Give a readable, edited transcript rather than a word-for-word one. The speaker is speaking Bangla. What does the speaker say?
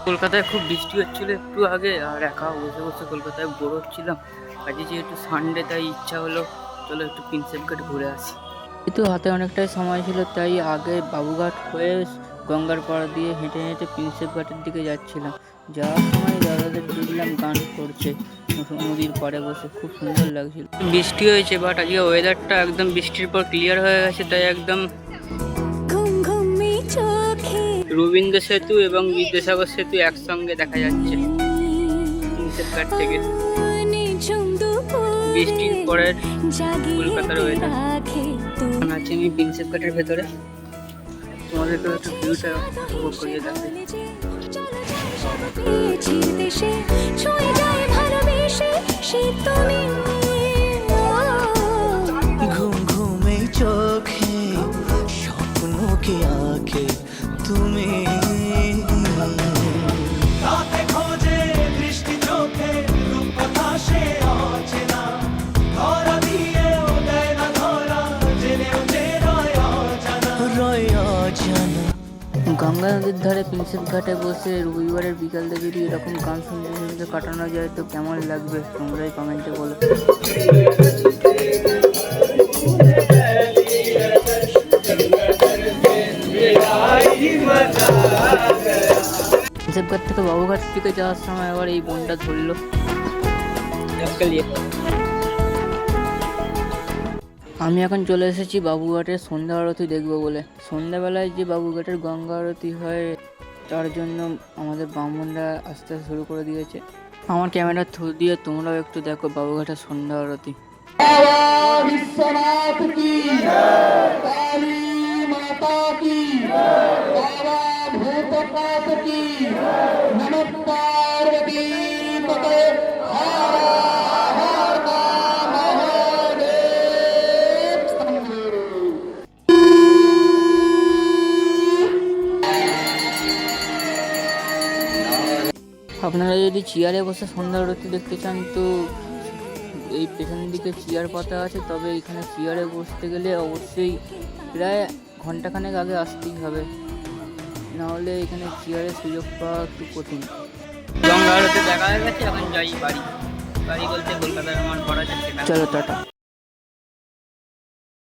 কলকাতায় খুব বৃষ্টি হচ্ছিল একটু আগে, আর একা বসে বসে কলকাতায় বোর হচ্ছিলাম। আজকে যেহেতু সানডে, তাই ইচ্ছা হলো চলো একটু প্রিন্সেপ ঘাট ঘুরে আসি। কিন্তু হাতে অনেকটাই সময় ছিল, তাই আগে বাবুঘাট হয়ে গঙ্গার পাড় দিয়ে হেঁটে হেঁটে প্রিন্সেপ ঘাটের দিকে যাচ্ছিলাম। যাওয়ার সময় দাদাদের দেখলাম গান করছে নদীর পাড়ে বসে, খুব সুন্দর লাগছিল। বৃষ্টি হয়েছে, বাট আজকে ওয়েদারটা একদম বৃষ্টির পর ক্লিয়ার হয়ে গেছে, তাই একদম রবীন্দ্র সেতু এবং বিদ্যাসাগর সেতু একসঙ্গে দেখা যাচ্ছে প্রিন্সেপ ঘাট থেকে। বৃষ্টির পরের কলকাতার ওয়েদার। আছি আমি প্রিন্সেপ ঘাটের ভেতরে, তোমাদেরকে একটু ভিউটা উপভোগ করিয়ে দেখাই। ঘুম ঘুমে চোখে স্বপ্নকে আঁকে তুমি, রাতে খোঁজে বৃষ্টি চোখে রূপকথা সে অচেনা, ধরা দিয়েও দেয় না ধরা, জেনেও যে রয় অজানা, রয় অজানা। গঙ্গা নদীর ধারে প্রিন্সেপ ঘাটে বসে রবিবারের বিকালটা যদি এরকম গান শুনতে শুনতে কাটানো যায় তো কেমন লাগবে, তোমরাই কমেন্টে বলো। প্রিন্সেপ ঘাট থেকে বাবুঘাট থেকে যাওয়ার সময় আবার এই বনটা ধরলো। আমি এখন চলে এসেছি বাবুঘাটের সন্ধ্যা আরতি দেখবো বলে। সন্ধ্যাবেলায় যে বাবুঘাটের গঙ্গা আরতি হয়, তার জন্য আমাদের ব্রাহ্মণরা আসতে শুরু করে দিয়েছে। আমার ক্যামেরা থ্রু দিয়ে তোমরাও একটু দেখো বাবুঘাটের সন্ধ্যা আরতি। विश्वनाथ की काली माता की बाबा भूतनाथ की नमः पार्वती पते हर हर महादेव शंभो। আপনারা যদি চেয়ারে বসে সন্ধ্যা আরতি দেখতে চান তো এই পেছনের দিকে চেয়ার পাতা আছে, তবে এখানে চেয়ারে বসতে গেলে অবশ্যই প্রায় ঘন্টাখানেক আগে আসতেই হবে, নাহলে এখানে চেয়ারের সুযোগ পাওয়া একটু কঠিন। গঙ্গা আরতি দেখা হয়ে গেছে, এখন যাই বাড়ি। বাড়ি বলতে কলকাতায় আমার পড়া যাচ্ছে। চলো টাটা।